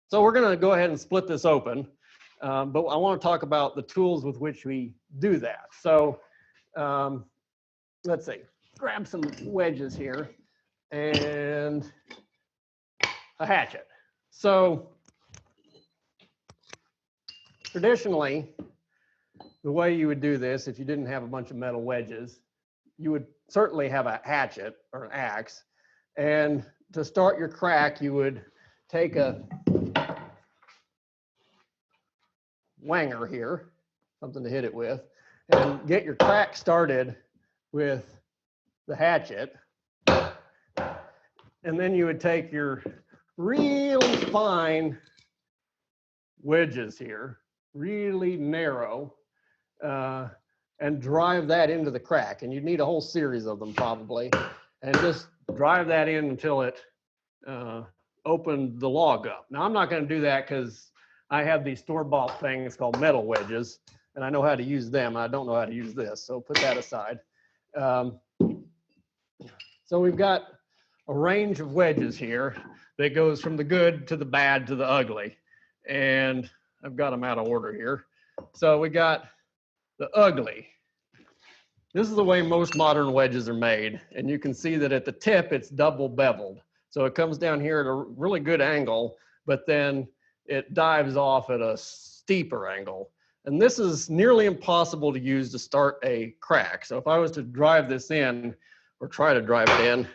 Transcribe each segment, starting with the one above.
So we're going to go ahead and split this open, but I want to talk about the tools with which we do that. So let's see, grab some wedges here and a hatchet. So traditionally, the way you would do this, if you didn't have a bunch of metal wedges, you would certainly have a hatchet or an axe. And to start your crack, you would take a wanger here, something to hit it with, and get your crack started with the hatchet. And then you would take your really fine wedges here, really narrow, and drive that into the crack. And you'd need a whole series of them probably, and just drive that in until it opened the log up. Now I'm not going to do that because I have these store-bought things called metal wedges, and I know how to use them. I don't know how to use this, so put that aside. So we've got a range of wedges here that goes from the good to the bad to the ugly, and I've got them out of order here. So we got the ugly. This is the way most modern wedges are made, and you can see that at the tip it's double beveled. So it comes down here at a really good angle, but then it dives off at a steeper angle. And this is nearly impossible to use to start a crack. So if I was to drive this in, or try to drive it in,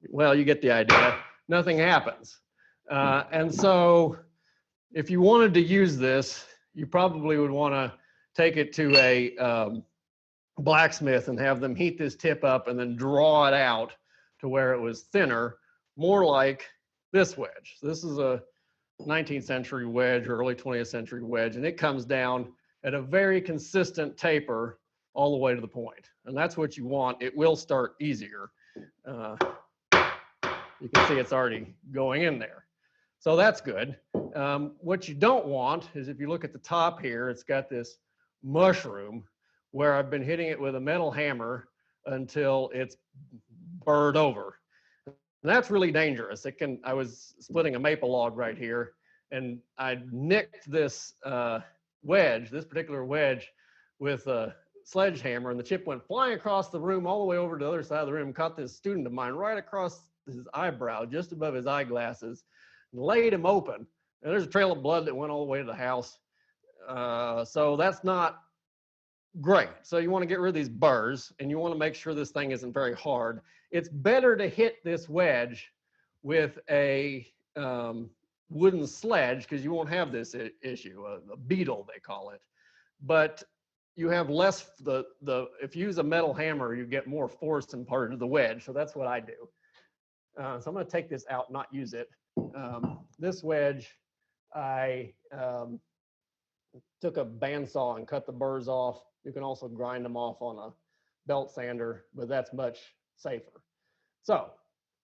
well, you get the idea. Nothing happens. And so if you wanted to use this, you probably would want to take it to a blacksmith and have them heat this tip up and then draw it out to where it was thinner, more like this wedge. This is a 19th century wedge or early 20th century wedge, and it comes down at a very consistent taper all the way to the point. And that's what you want. It will start easier. You can see it's already going in there. So that's good. What you don't want is, if you look at the top here, it's got this mushroom where I've been hitting it with a metal hammer until it's burred over. And that's really dangerous. I was splitting a maple log right here, and I nicked this wedge, this particular wedge, with a sledgehammer, and the chip went flying across the room all the way over to the other side of the room, caught this student of mine right across his eyebrow, just above his eyeglasses, and laid him open. And there's a trail of blood that went all the way to the house. So that's not great. So you want to get rid of these burrs, and you want to make sure this thing isn't very hard. It's better to hit this wedge with a wooden sledge, because you won't have this issue, a beetle they call it. But you have less, if you use a metal hammer, you get more force imparted to the wedge. So that's what I do. So I'm going to take this out, not use it. This wedge, I took a bandsaw and cut the burrs off. You can also grind them off on a belt sander, but that's much safer. So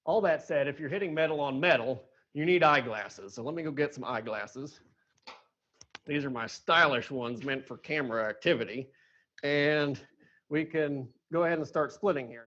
all that said, if you're hitting metal on metal, you need eyeglasses. So let me go get some eyeglasses. These are my stylish ones meant for camera activity. And we can go ahead and start splitting here.